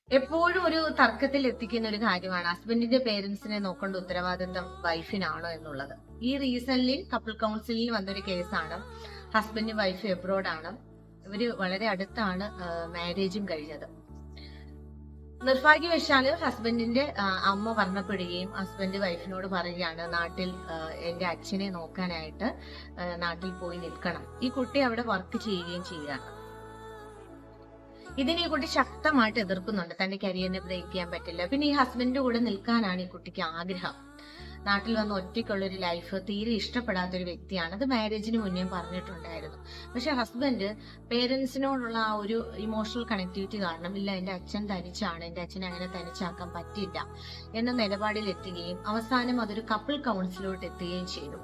എപ്പോഴും ഒരു തർക്കത്തിൽ എത്തിക്കുന്ന ഒരു കാര്യമാണ് ഹസ്ബൻഡിന്റെ പേരൻസിനെ നോക്കേണ്ട ഉത്തരവാദിത്തം വൈഫിനാണോ എന്നുള്ളത്. ഈ റീസൺലി കപ്പിൾ കൗൺസിലിൽ വന്നൊരു കേസാണ്. ഹസ്ബൻഡും വൈഫ് എബ്രോഡ് ആണ്. ഇവര് വളരെ അടുത്താണ് മാരേജും കഴിഞ്ഞത്. നിർഭാഗ്യവശാല് ഹസ്ബൻഡിന്റെ അമ്മ മരണപ്പെടുകയും ഹസ്ബൻഡ് വൈഫിനോട് പറയുകയാണ്, നാട്ടിൽ എന്റെ അച്ഛനെ നോക്കാനായിട്ട് നാട്ടിൽ പോയി നിൽക്കണം. ഈ കുട്ടി അവിടെ വർക്ക് ചെയ്യുകയും ചെയ്യുകയാണ്. ഇതിനെ കുട്ടി ശക്തമായിട്ട് എതിർക്കുന്നുണ്ട്. തന്റെ കരിയറിനെ ബ്രേക്ക് ചെയ്യാൻ പറ്റില്ല. പിന്നെ ഈ ഹസ്ബൻഡിന്റെ കൂടെ നിൽക്കാനാണ് ഈ കുട്ടിക്ക് ആഗ്രഹം. നാട്ടിൽ വന്ന് ഒറ്റയ്ക്കുള്ളൊരു ലൈഫ് തീരെ ഇഷ്ടപ്പെടാത്തൊരു വ്യക്തിയാണ്. അത് മാരേജിന് മുന്നേ പറഞ്ഞിട്ടുണ്ടായിരുന്നു. പക്ഷെ ഹസ്ബൻഡ് പേരൻസിനോടുള്ള ആ ഒരു ഇമോഷണൽ കണക്ടിവിറ്റി കാരണം, ഇല്ല എന്റെ അച്ഛൻ തനിച്ചാണ്, എന്റെ അച്ഛനെ അങ്ങനെ തനിച്ചാക്കാൻ പറ്റില്ല എന്ന നിലപാടിൽ എത്തുകയും അവസാനം അതൊരു കപ്പിൾ കൗൺസിലോട്ട് എത്തുകയും ചെയ്തു.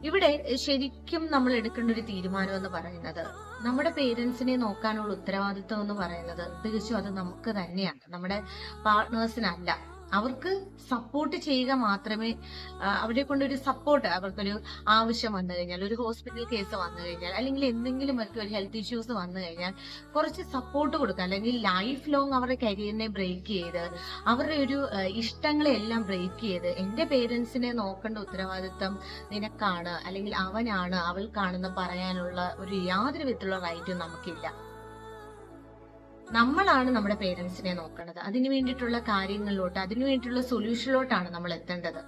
ഇവിടെ ശരിക്കും നമ്മൾ എടുക്കേണ്ട ഒരു തീരുമാനം എന്ന് പറയുന്നത്, നമ്മുടെ പേരൻസിനെ നോക്കാനുള്ള ഉത്തരവാദിത്വം എന്ന് പറയുന്നത് തികച്ചും അത് നമുക്ക് തന്നെയാണ്, നമ്മുടെ പാർട്ട്നേഴ്സിനല്ല. അവർക്ക് സപ്പോർട്ട് ചെയ്യുക മാത്രമേ, അവരെ കൊണ്ടൊരു സപ്പോർട്ട്, അവർക്കൊരു ആവശ്യം വന്നു കഴിഞ്ഞാൽ, ഒരു ഹോസ്പിറ്റൽ കേസ് വന്നു കഴിഞ്ഞാൽ, അല്ലെങ്കിൽ എന്തെങ്കിലും അവർക്ക് ഒരു ഹെൽത്ത് ഇഷ്യൂസ് വന്നു കഴിഞ്ഞാൽ കുറച്ച് സപ്പോർട്ട് കൊടുക്കുക. അല്ലെങ്കിൽ ലൈഫ് ലോങ് അവരുടെ കരിയറിനെ ബ്രേക്ക് ചെയ്ത്, അവരുടെ ഒരു ഇഷ്ടങ്ങളെ എല്ലാം ബ്രേക്ക് ചെയ്ത്, എന്റെ പേരൻസിനെ നോക്കേണ്ട ഉത്തരവാദിത്വം നിനക്കാണ്, അല്ലെങ്കിൽ അവനാണ്, അവൾക്കാണെന്ന് പറയാനുള്ള ഒരു യാതൊരു വിധത്തിലുള്ള റൈറ്റും നമുക്കില്ല. നമ്മളാണ് നമ്മുടെ പേരൻസിനെ നോക്കേണ്ടത്. അതിനു വേണ്ടിയിട്ടുള്ള കാര്യങ്ങളിലോട്ട്, അതിനു വേണ്ടിയിട്ടുള്ള സൊല്യൂഷനിലോട്ടാണ് നമ്മൾ എത്തേണ്ടത്.